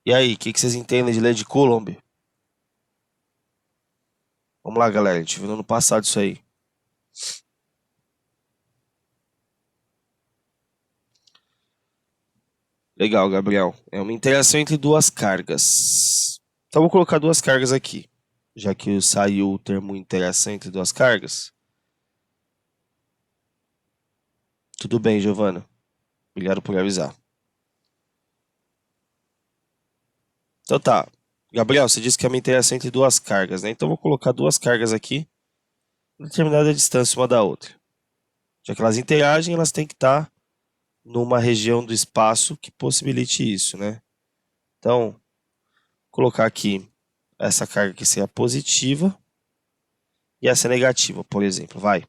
E aí, o que vocês entendem de lei de Coulomb? Vamos lá, galera. A gente viu no ano passado isso aí. Legal, Gabriel. É uma interação entre duas cargas. Então, vou colocar duas cargas aqui. Já que saiu o termo interação entre duas cargas. Tudo bem, Giovana. Obrigado por avisar. Então tá. Gabriel, você disse que é uma interação entre duas cargas, né? Então, vou colocar duas cargas aqui, a determinada distância uma da outra. Já que elas interagem, elas têm que estar numa região do espaço que possibilite isso, né? Então, vou colocar aqui essa carga que seria positiva e essa negativa, por exemplo, vai.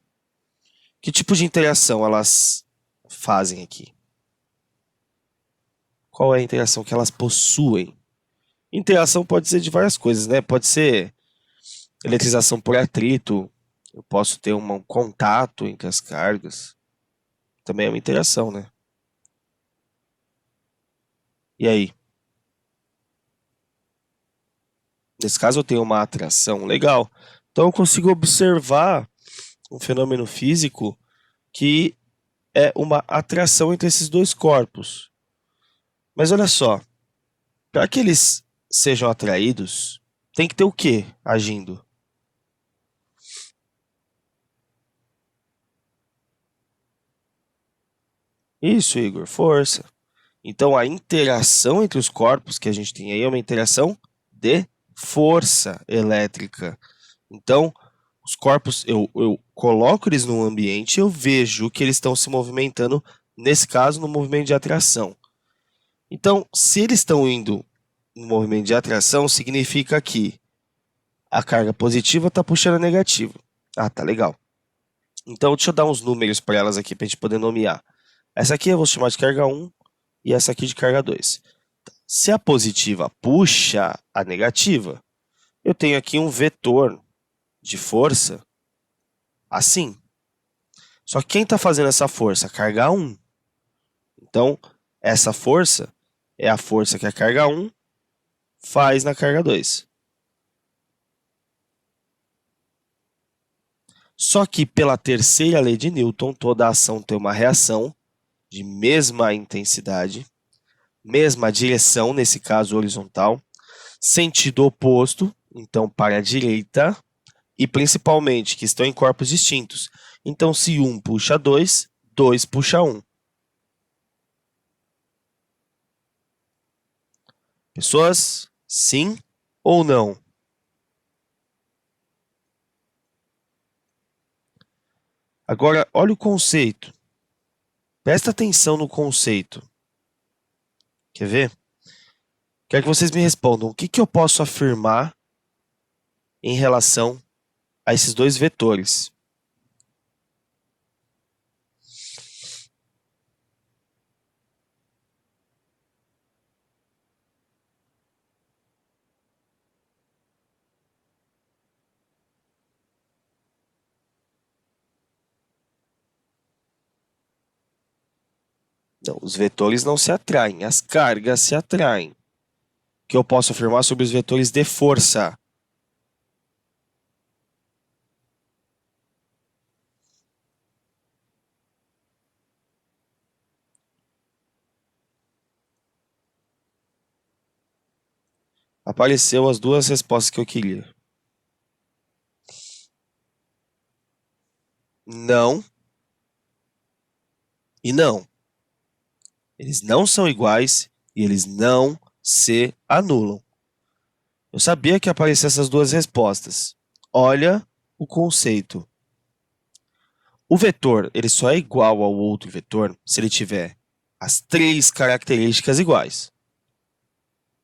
Que tipo de interação elas fazem aqui? Qual é a interação que elas possuem? Interação pode ser de várias coisas, né? Pode ser eletrização por atrito, eu posso ter um contato entre as cargas. Também é uma interação, né? E aí? Nesse caso eu tenho uma atração legal. Então eu consigo observar um fenômeno físico que é uma atração entre esses dois corpos. Mas olha só, para que eles sejam atraídos, tem que ter o quê agindo? Isso, Igor, força. Então a interação entre os corpos que a gente tem aí é uma interação de força elétrica. Então, os corpos, eu coloco eles no ambiente e eu vejo que eles estão se movimentando, nesse caso, no movimento de atração. Então, se eles estão indo no movimento de atração, significa que a carga positiva está puxando a negativa. Ah, tá legal. Então, deixa eu dar uns números para elas aqui para a gente poder nomear. Essa aqui eu vou chamar de carga 1 e essa aqui de carga 2. Se a positiva puxa a negativa, eu tenho aqui um vetor de força assim. Só que quem está fazendo essa força? A carga 1. Então, essa força é a força que a carga 1 faz na carga 2. Só que pela terceira lei de Newton, toda ação tem uma reação de mesma intensidade, mesma direção, nesse caso horizontal, sentido oposto, então para a direita, e principalmente que estão em corpos distintos. Então, se 1 puxa 2, 2 puxa 1. Pessoas, sim ou não? Agora, olha o conceito. Presta atenção no conceito. Quer ver? Quero que vocês me respondam. O que eu posso afirmar em relação a esses dois vetores? Não, os vetores não se atraem, as cargas se atraem. O que eu posso afirmar sobre os vetores de força? Apareceu as duas respostas que eu queria. Não e não. Eles não são iguais e eles não se anulam. Eu sabia que ia aparecer essas duas respostas. Olha o conceito. O vetor ele só é igual ao outro vetor se ele tiver as três características iguais.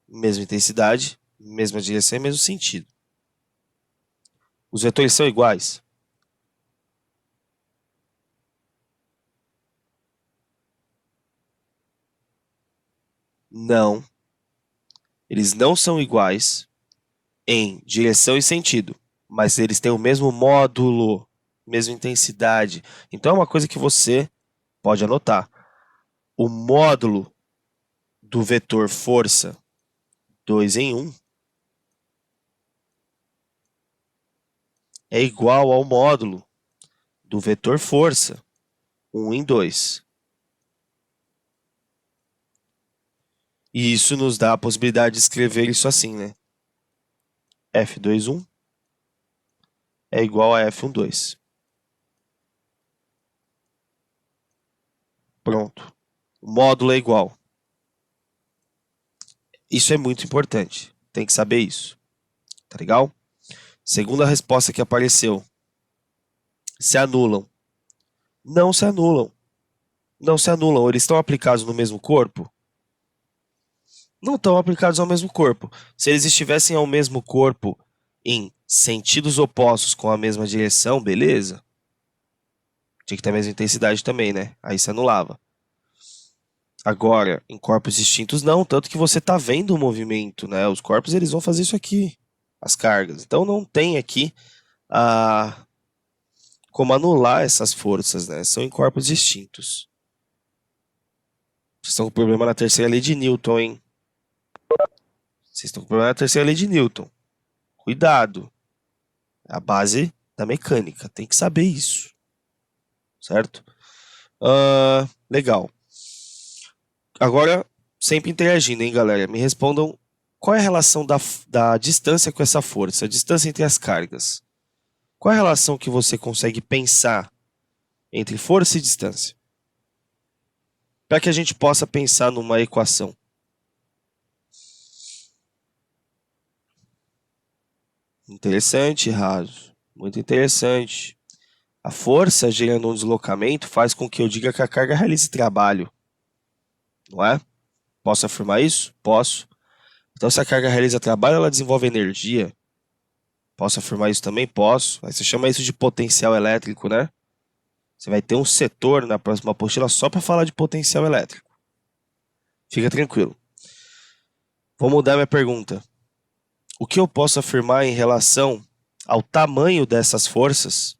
Mesma intensidade, mesma direção e mesmo sentido. Os vetores são iguais? Não. Eles não são iguais em direção e sentido, mas eles têm o mesmo módulo, mesma intensidade. Então é uma coisa que você pode anotar. O módulo do vetor força 2 em 1 é igual ao módulo do vetor força, 1 em 2. E isso nos dá a possibilidade de escrever isso assim, né? F21 é igual a F12. Pronto. O módulo é igual. Isso é muito importante. Tem que saber isso. Tá legal? Segunda resposta que apareceu. Se anulam. Não se anulam. Não se anulam. Eles estão aplicados no mesmo corpo? Não estão aplicados ao mesmo corpo. Se eles estivessem ao mesmo corpo em sentidos opostos com a mesma direção, beleza. Tinha que ter a mesma intensidade também, né? Aí se anulava. Agora, em corpos distintos não, tanto que você está vendo o movimento, né? Os corpos eles vão fazer isso aqui, as cargas. Então não tem aqui como anular essas forças, né? São em corpos distintos. Vocês estão com problema na terceira lei de Newton, hein? Vocês estão com problema na terceira lei de Newton. Cuidado. É a base da mecânica. Tem que saber isso. Certo? Legal. Agora, sempre interagindo, hein, galera? Me respondam qual é a relação da distância com essa força, a distância entre as cargas. Qual é a relação que você consegue pensar entre força e distância? Para que a gente possa pensar numa equação. Interessante, Raso. Muito interessante. A força gerando um deslocamento faz com que eu diga que a carga realize trabalho. Não é? Posso afirmar isso? Posso. Então, se a carga realiza trabalho, ela desenvolve energia. Posso afirmar isso também? Posso. Aí você chama isso de potencial elétrico, né? Você vai ter um setor na próxima apostila só para falar de potencial elétrico. Fica tranquilo. Vou mudar minha pergunta. O que eu posso afirmar em relação ao tamanho dessas forças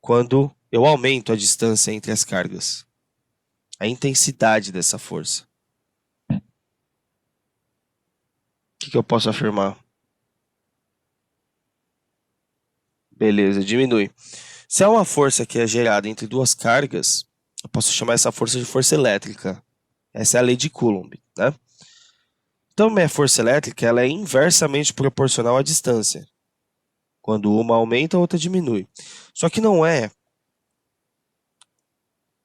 quando eu aumento a distância entre as cargas? A intensidade dessa força. O que eu posso afirmar? Beleza, diminui. Se há uma força que é gerada entre duas cargas, eu posso chamar essa força de força elétrica. Essa é a lei de Coulomb, né? Então, minha força elétrica ela é inversamente proporcional à distância. Quando uma aumenta, a outra diminui. Só que não é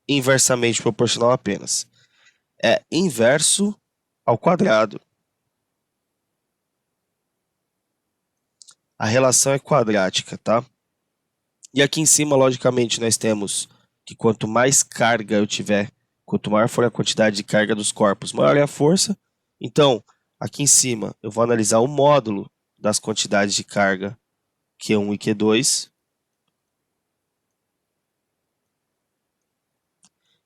inversamente proporcional apenas. É inverso ao quadrado. A relação é quadrática, tá? E aqui em cima, logicamente, nós temos que quanto mais carga eu tiver, quanto maior for a quantidade de carga dos corpos, maior é a força. Então, aqui em cima, eu vou analisar o módulo das quantidades de carga Q1 e Q2.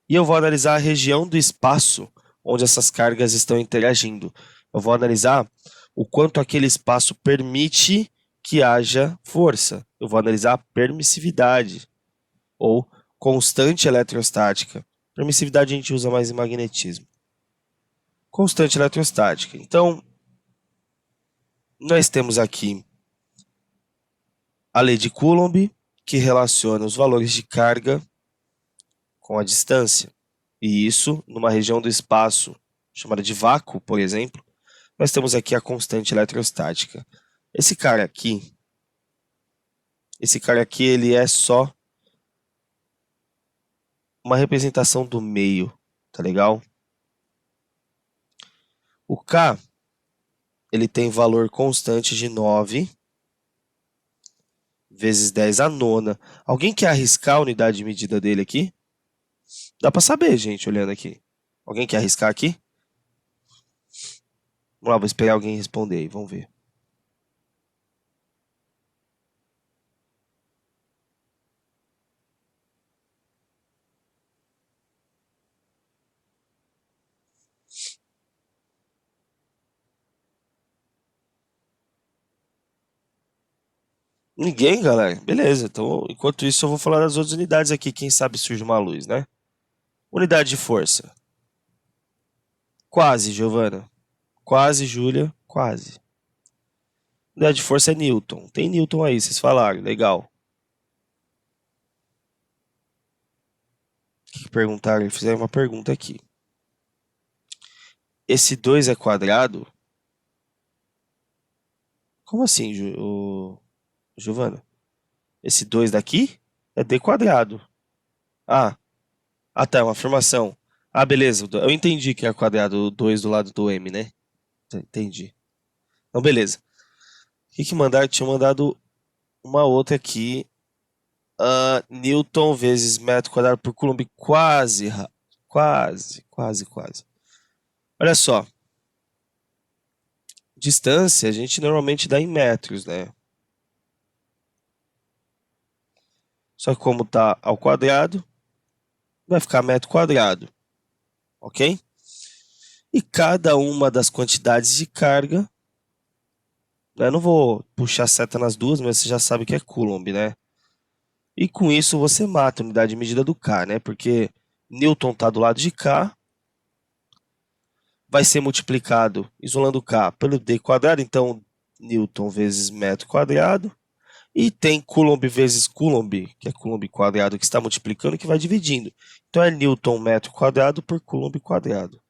E eu vou analisar a região do espaço onde essas cargas estão interagindo. Eu vou analisar o quanto aquele espaço permite que haja força. Eu vou analisar a permissividade ou constante eletrostática. Permissividade a gente usa mais em magnetismo. Constante eletrostática. Então, nós temos aqui a lei de Coulomb, que relaciona os valores de carga com a distância. E isso, numa região do espaço chamada de vácuo, por exemplo, nós temos aqui a constante eletrostática. Esse cara aqui, ele é só uma representação do meio, tá legal? O K, ele tem valor constante de 9 vezes 10 a nona. Alguém quer arriscar a unidade de medida dele aqui? Dá para saber, gente, olhando aqui. Alguém quer arriscar aqui? Vamos lá, vou esperar alguém responder aí, vamos ver. Ninguém, galera? Beleza, então enquanto isso eu vou falar das outras unidades aqui, quem sabe surge uma luz, né? Unidade de força. Quase, Giovana. Quase, Júlia. Quase. Unidade de força é Newton. Tem Newton aí, vocês falaram. Legal. O que perguntaram? Fizeram uma pergunta aqui. Esse 2 é quadrado? Como assim, Giovana? Esse 2 daqui é d quadrado. Ah, tá, é uma afirmação. Ah, beleza. Eu entendi que é quadrado o 2 do lado do m, né? Entendi. Então, beleza. O que mandaram? Tinha mandado uma outra aqui. Newton vezes metro quadrado por Coulomb. Quase, quase, quase, quase. Olha só. Distância a gente normalmente dá em metros, né? Só que como está ao quadrado, vai ficar metro quadrado, ok? E cada uma das quantidades de carga, né? Não vou puxar seta nas duas, mas você já sabe que é Coulomb, né? E com isso você mata a unidade de medida do K, né? Porque Newton está do lado de K, vai ser multiplicado, isolando K, pelo D quadrado, então Newton vezes metro quadrado. E tem Coulomb vezes Coulomb, que é Coulomb quadrado, que está multiplicando, que vai dividindo. Então é Newton metro quadrado por Coulomb quadrado.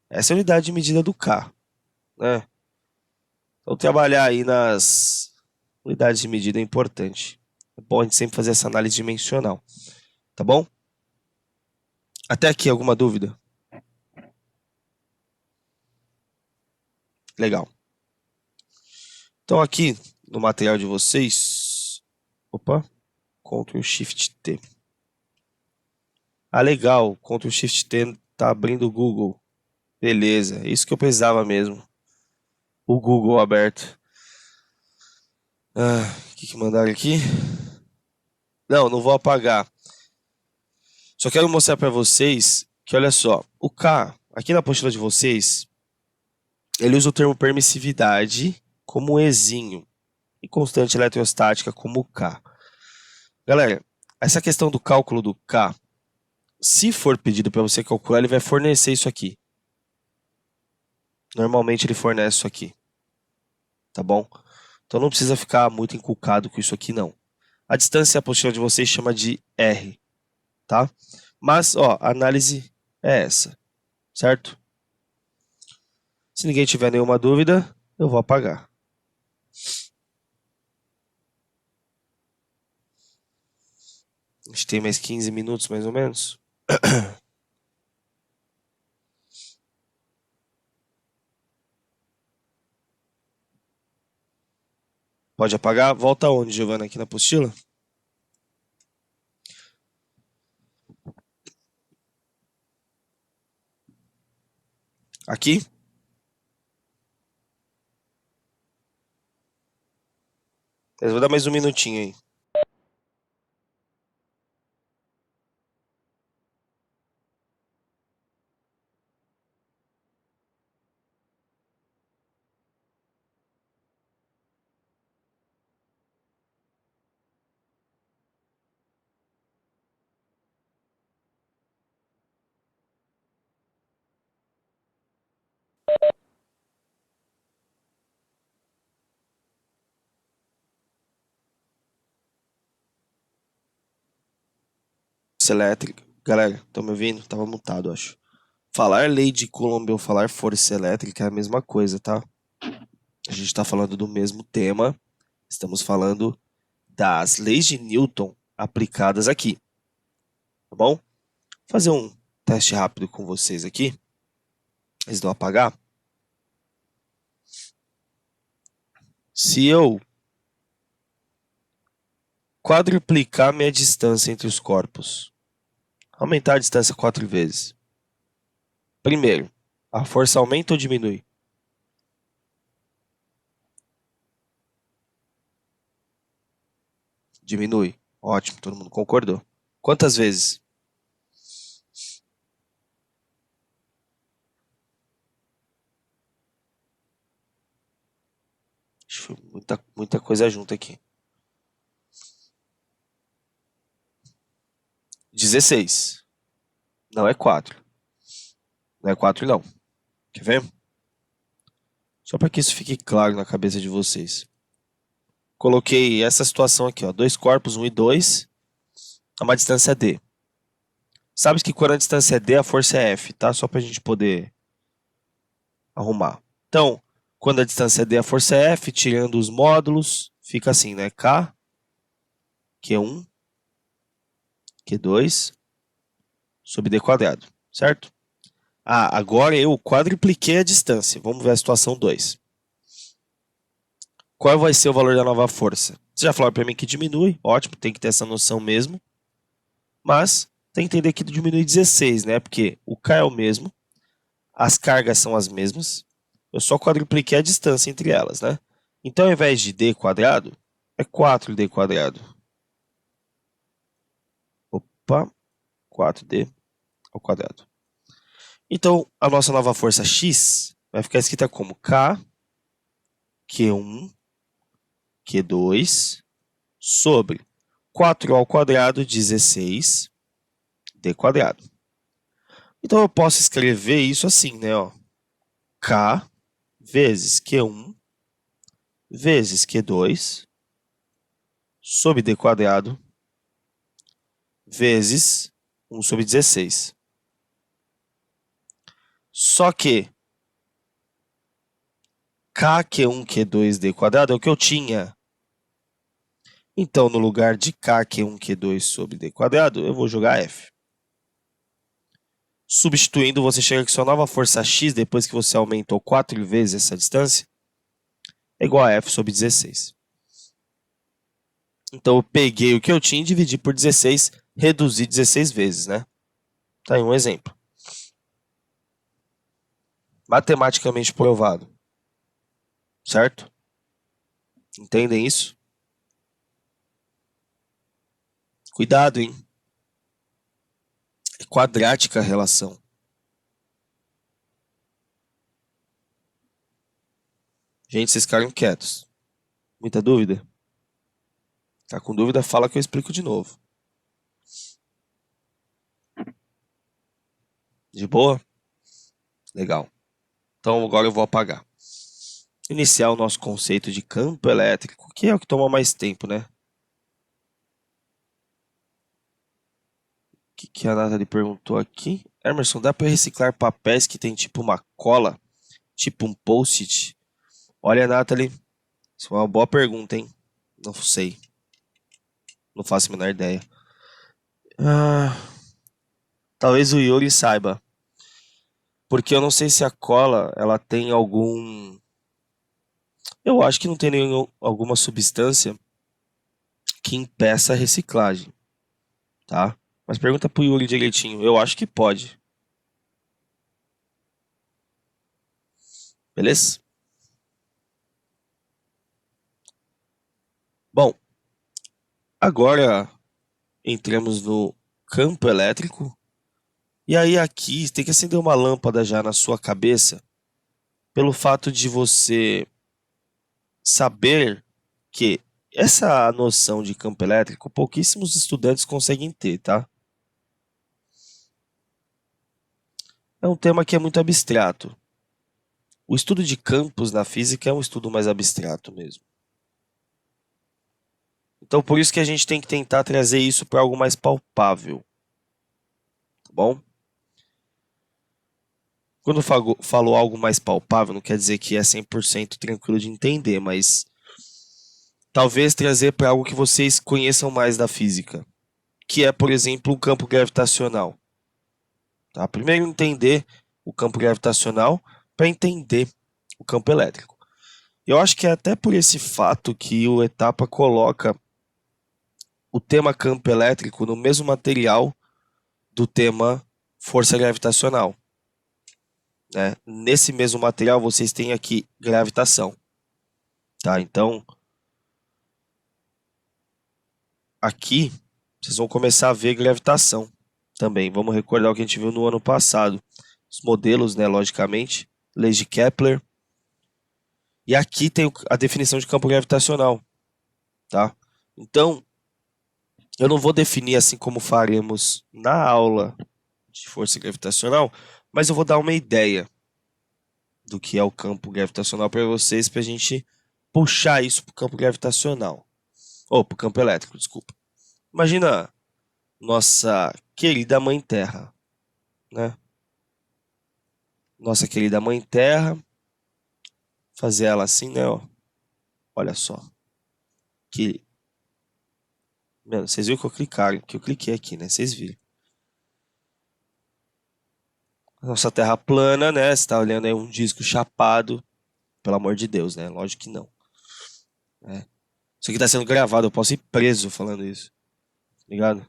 Essa é a unidade de medida do K, né? Então trabalhar aí nas unidades de medida é importante. É bom a gente sempre fazer essa análise dimensional, tá bom? Até aqui, alguma dúvida? Legal. Então aqui no material de vocês, opa, Ctrl Shift T. Ah, legal, Ctrl Shift T tá abrindo o Google. Beleza, isso que eu precisava mesmo. O Google aberto. O que mandaram aqui? Não, não vou apagar. Só quero mostrar para vocês que, olha só, o K, aqui na apostila de vocês, ele usa o termo permissividade como Ezinho e constante eletrostática como K. Galera, essa questão do cálculo do K, se for pedido para você calcular, ele vai fornecer isso aqui. Normalmente ele fornece isso aqui, tá bom? Então não precisa ficar muito encucado com isso aqui, não. A distância apostila de vocês chama de R, tá? Mas, ó, a análise é essa, certo? Se ninguém tiver nenhuma dúvida, eu vou apagar. A gente tem mais 15 minutos, mais ou menos. Pode apagar. Volta onde, Giovana? Aqui na apostila? Aqui? Eu vou dar mais um minutinho aí. Elétrica. Galera, estão me ouvindo? Tava mutado, acho. Falar lei de Coulomb ou falar força elétrica é a mesma coisa, tá? A gente está falando do mesmo tema. Estamos falando das leis de Newton aplicadas aqui. Tá bom? Vou fazer um teste rápido com vocês aqui. Eles vão apagar. Se eu quadruplicar minha distância entre os corpos, aumentar a distância 4 vezes. Primeiro, a força aumenta ou diminui? Diminui. Ótimo, todo mundo concordou. Quantas vezes? Muita coisa junto aqui. 16. Não é 4. Não é 4 não. Quer ver? Só para que isso fique claro na cabeça de vocês. Coloquei essa situação aqui, ó, dois corpos, 1 e 2, a uma distância d. Sabe que quando a distância é d, a força é F, tá? Só para a gente poder arrumar. Então, quando a distância é d, a força é F, tirando os módulos, fica assim, né? K, Q1, Q2, sobre d quadrado, certo? Ah, agora eu quadrupliquei a distância. Vamos ver a situação 2. Qual vai ser o valor da nova força? Você já falou para mim que diminui, ótimo, tem que ter essa noção mesmo. Mas tem que entender que diminui 16, né? Porque o K é o mesmo, as cargas são as mesmas, eu só quadrupliquei a distância entre elas, né? Então, ao invés de d quadrado, é 4d quadrado. Opa, 4d ao quadrado. Então, a nossa nova força x vai ficar escrita como K, Q1, Q2, sobre 4 ao quadrado, 16, d quadrado. Então, eu posso escrever isso assim, né? Ó, K vezes Q1 vezes Q2 sobre d quadrado vezes 1 sobre 16. Só que K, Q1, Q2, d quadrado é o que eu tinha. Então, no lugar de K, Q1, Q2 sobre d quadrado, eu vou jogar F. Substituindo, você chega que sua nova força x, depois que você aumentou 4 vezes essa distância, é igual a F sobre 16. Então, eu peguei o que eu tinha e dividi por 16, reduzi 16 vezes, né? Tá aí um exemplo. Matematicamente provado. Certo? Entendem isso? Cuidado, hein? É quadrática a relação. Gente, vocês ficaram quietos. Muita dúvida? Tá com dúvida? Fala que eu explico de novo. De boa? Legal. Então agora eu vou apagar. Iniciar o nosso conceito de campo elétrico, que é o que toma mais tempo, né? O que a Nathalie perguntou aqui? Emerson, dá para reciclar papéis que tem tipo uma cola? Tipo um post-it? Olha, Nathalie, isso é uma boa pergunta, hein? Não sei. Não faço a menor ideia. Talvez o Yuri saiba. Porque eu não sei se a cola, ela tem algum... Eu acho que não tem alguma substância que impeça a reciclagem, tá? Mas pergunta pro Yuri direitinho. Eu acho que pode. Beleza? Bom, agora entramos no campo elétrico. E aí aqui tem que acender uma lâmpada já na sua cabeça pelo fato de você saber que essa noção de campo elétrico pouquíssimos estudantes conseguem ter, tá? É um tema que é muito abstrato. O estudo de campos na física é um estudo mais abstrato mesmo. Então, por isso que a gente tem que tentar trazer isso para algo mais palpável. Tá bom? Quando falou algo mais palpável, não quer dizer que é 100% tranquilo de entender, mas talvez trazer para algo que vocês conheçam mais da física, que é, por exemplo, o campo gravitacional. Tá? Primeiro entender o campo gravitacional para entender o campo elétrico. Eu acho que é até por esse fato que o Etapa coloca o tema campo elétrico no mesmo material do tema força gravitacional. Né? Nesse mesmo material vocês têm aqui gravitação. Tá? Então, aqui vocês vão começar a ver gravitação também. Vamos recordar o que a gente viu no ano passado. Os modelos, né, logicamente, leis de Kepler. E aqui tem a definição de campo gravitacional. Tá? Então, eu não vou definir assim como faremos na aula de força gravitacional, mas eu vou dar uma ideia do que é o campo gravitacional para vocês, para a gente puxar isso para o campo gravitacional. Ou para o campo elétrico, desculpa. Imagina nossa querida Mãe Terra, né? Nossa querida Mãe Terra, fazer ela assim, né? Ó. Olha só. Que... Mano, vocês viram que eu cliquei aqui, né? Vocês viram. Nossa Terra plana, né? Você tá olhando aí um disco chapado. Pelo amor de Deus, né? Lógico que não. É. Isso aqui tá sendo gravado, eu posso ir preso falando isso. Ligado?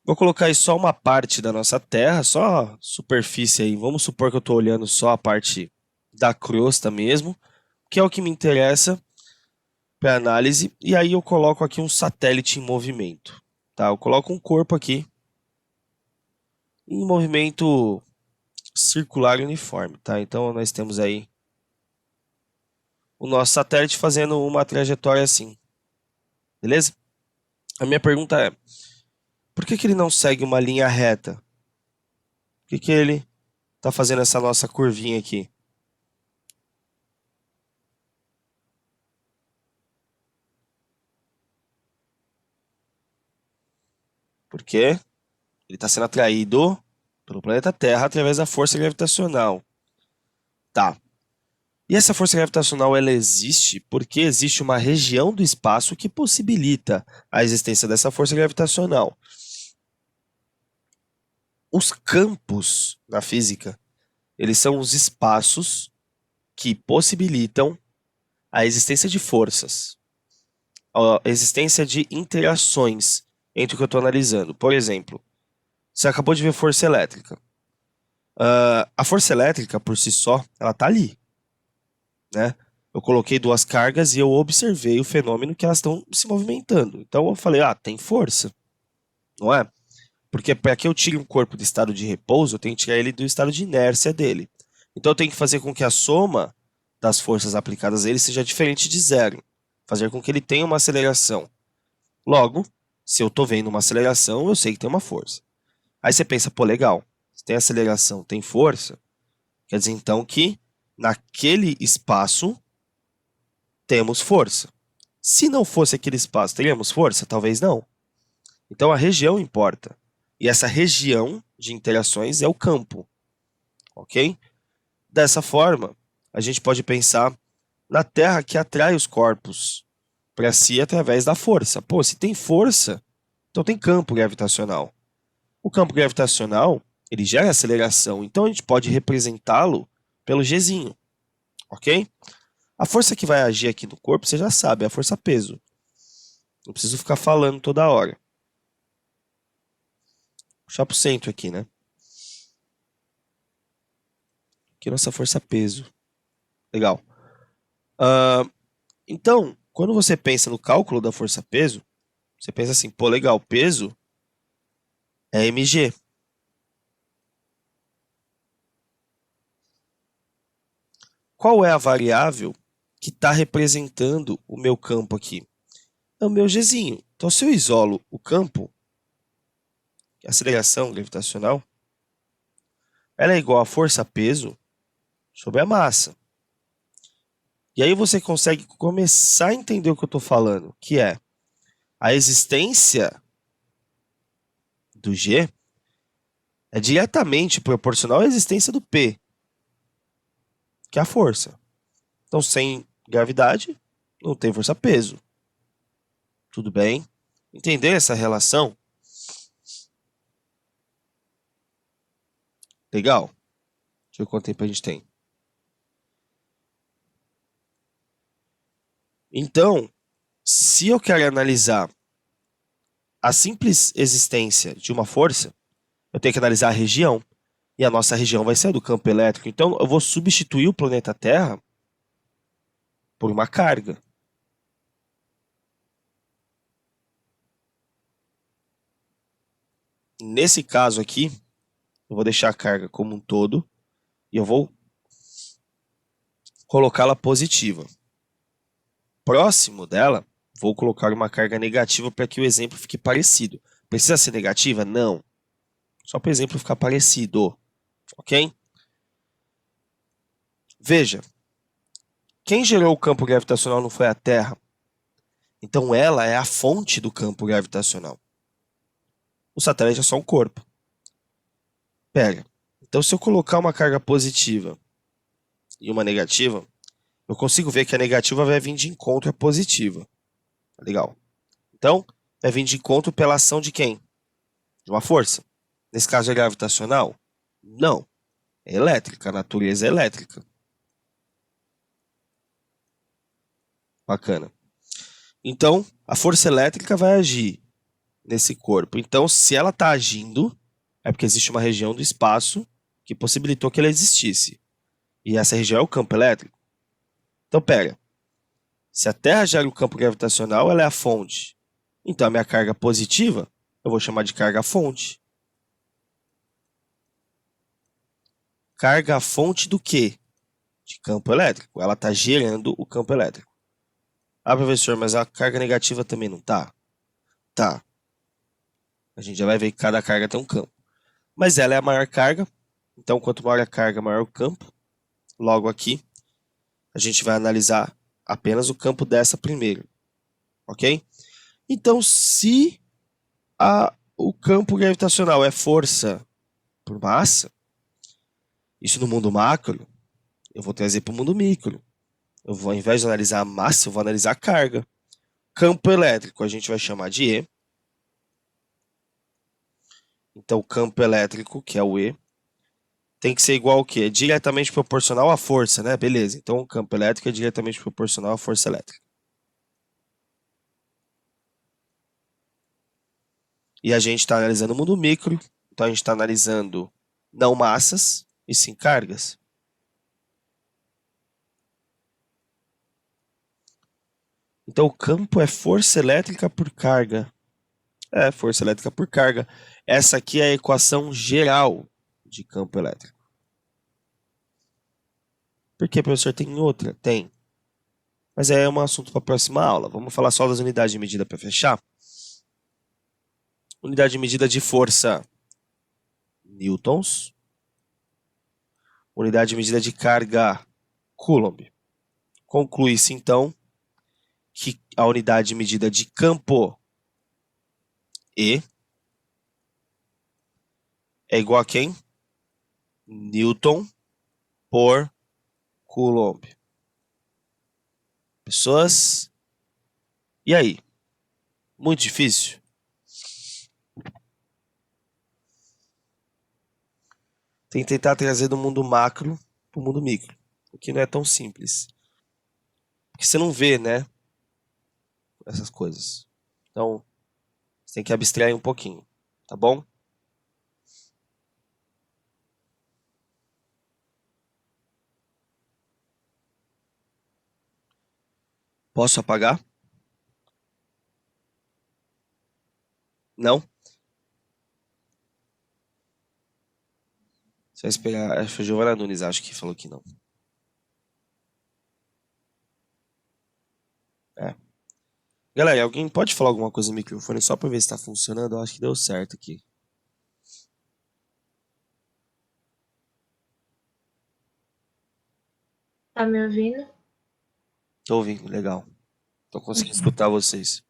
Vou colocar aí só uma parte da nossa Terra, só a superfície aí. Vamos supor que eu tô olhando só a parte da crosta mesmo, que é o que me interessa para análise. E aí eu coloco aqui um satélite em movimento. Tá? Eu coloco um corpo aqui em movimento circular uniforme, tá? Então nós temos aí o nosso satélite fazendo uma trajetória assim, beleza? A minha pergunta é, por que que ele não segue uma linha reta? Por que que ele tá fazendo essa nossa curvinha aqui? Porque ele está sendo atraído pelo planeta Terra através da força gravitacional. Tá. E essa força gravitacional ela existe porque existe uma região do espaço que possibilita a existência dessa força gravitacional. Os campos na física, eles são os espaços que possibilitam a existência de forças, a existência de interações entre o que eu estou analisando. Por exemplo, você acabou de ver força elétrica. A força elétrica, por si só, ela está ali, né? Eu coloquei duas cargas e eu observei o fenômeno que elas estão se movimentando. Então eu falei, tem força, não é? Porque para que eu tire um corpo do estado de repouso, eu tenho que tirar ele do estado de inércia dele. Então eu tenho que fazer com que a soma das forças aplicadas a ele seja diferente de zero. Fazer com que ele tenha uma aceleração. Logo, se eu estou vendo uma aceleração, eu sei que tem uma força. Aí você pensa, pô, legal, se tem aceleração, tem força, quer dizer então que naquele espaço temos força. Se não fosse aquele espaço, teríamos força? Talvez não. Então a região importa. E essa região de interações é o campo. Ok? Dessa forma, a gente pode pensar na Terra que atrai os corpos para si através da força. Pô, se tem força, então tem campo gravitacional. O campo gravitacional, ele gera aceleração, então a gente pode representá-lo pelo Gzinho, ok? A força que vai agir aqui no corpo, você já sabe, é a força peso. Não preciso ficar falando toda hora. Puxar para o centro aqui, né? Aqui é nossa força peso. Legal. Então, quando você pensa no cálculo da força peso, você pensa assim, pô, legal, peso é mg. Qual é a variável que está representando o meu campo aqui? É o meu Gzinho. Então, se eu isolo o campo, a aceleração gravitacional, ela é igual a força-peso sobre a massa. E aí você consegue começar a entender o que eu estou falando, que é a existência do G é diretamente proporcional à existência do P, que é a força. Então, sem gravidade, não tem força-peso. Tudo bem? Entender essa relação? Legal. Deixa eu ver quanto tempo a gente tem. Então, se eu quero analisar a simples existência de uma força, eu tenho que analisar a região. E a nossa região vai ser a do campo elétrico. Então, eu vou substituir o planeta Terra por uma carga. Nesse caso aqui, eu vou deixar a carga como um todo e eu vou colocá-la positiva. Próximo dela, vou colocar uma carga negativa para que o exemplo fique parecido. Precisa ser negativa? Não. Só para o exemplo ficar parecido. Ok? Veja, quem gerou o campo gravitacional não foi a Terra. Então ela é a fonte do campo gravitacional. O satélite é só um corpo. Pega. Então se eu colocar uma carga positiva e uma negativa, eu consigo ver que a negativa vai vir de encontro à positiva. Legal. Então, vai vir de encontro pela ação de quem? De uma força. Nesse caso é gravitacional? Não. É elétrica, a natureza é elétrica. Bacana. Então, a força elétrica vai agir nesse corpo. Então, se ela está agindo, é porque existe uma região do espaço que possibilitou que ela existisse. E essa região é o campo elétrico. Então, pega. Se a Terra gera o campo gravitacional, ela é a fonte. Então, a minha carga positiva, eu vou chamar de carga fonte. Carga fonte do quê? De campo elétrico. Ela está gerando o campo elétrico. Ah, professor, mas a carga negativa também não tá? Tá. A gente já vai ver que cada carga tem um campo. Mas ela é a maior carga. Então, quanto maior a carga, maior o campo. Logo aqui, a gente vai analisar apenas o campo dessa primeiro. Ok? Então, se o campo gravitacional é força por massa, isso no mundo macro, eu vou trazer para o mundo micro. Eu vou, ao invés de analisar a massa, eu vou analisar a carga. Campo elétrico a gente vai chamar de E. Então, o campo elétrico, que é o E, tem que ser igual ao quê? É diretamente proporcional à força, né? Beleza. Então, o campo elétrico é diretamente proporcional à força elétrica. E a gente está analisando o mundo micro. Então, a gente está analisando não massas, e sim cargas. Então, o campo é força elétrica por carga. É, força elétrica por carga. Essa aqui é a equação geral de campo elétrico. Por que, professor? Tem outra? Tem. Mas é um assunto para a próxima aula. Vamos falar só das unidades de medida para fechar? Unidade de medida de força, newtons. Unidade de medida de carga, coulomb. Conclui-se, então, que a unidade de medida de campo, E, é igual a quem? Newton por coulomb. Pessoas? E aí? Muito difícil? Tem que tentar trazer do mundo macro para o mundo micro, o que não é tão simples. Porque você não vê, né? Essas coisas. Então, você tem que abstrair um pouquinho, tá bom? Posso apagar? Não? Você vai esperar. Acho que foi a Giovana Nunes, acho que falou que não. É. Galera, alguém pode falar alguma coisa no microfone só pra ver se tá funcionando? Eu acho que deu certo aqui. Tá me ouvindo? Tô ouvindo, legal. Tô conseguindo escutar vocês.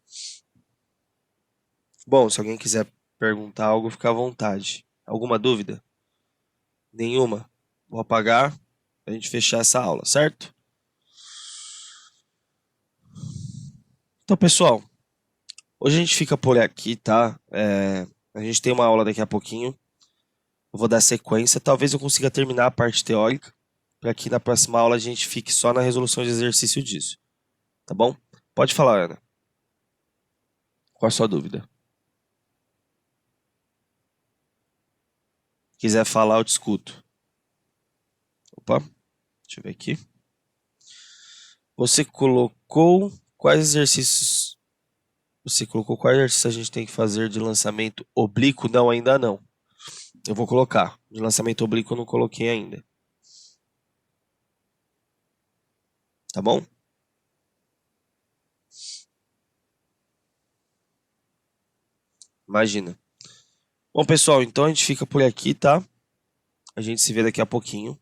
Bom, se alguém quiser perguntar algo, fica à vontade. Alguma dúvida? Nenhuma? Vou apagar pra gente fechar essa aula, certo? Então, pessoal, hoje a gente fica por aqui, tá? A gente tem uma aula daqui a pouquinho. Eu vou dar sequência. Talvez eu consiga terminar a parte teórica, para que na próxima aula a gente fique só na resolução de exercício disso. Tá bom? Pode falar, Ana. Qual a sua dúvida? Quiser falar, eu te escuto. Opa, deixa eu ver aqui. Você colocou quais exercícios? Você colocou quais exercícios a gente tem que fazer de lançamento oblíquo? Não, ainda não. Eu vou colocar. De lançamento oblíquo eu não coloquei ainda. Tá bom? Imagina. Bom, pessoal, então a gente fica por aqui, tá? A gente se vê daqui a pouquinho.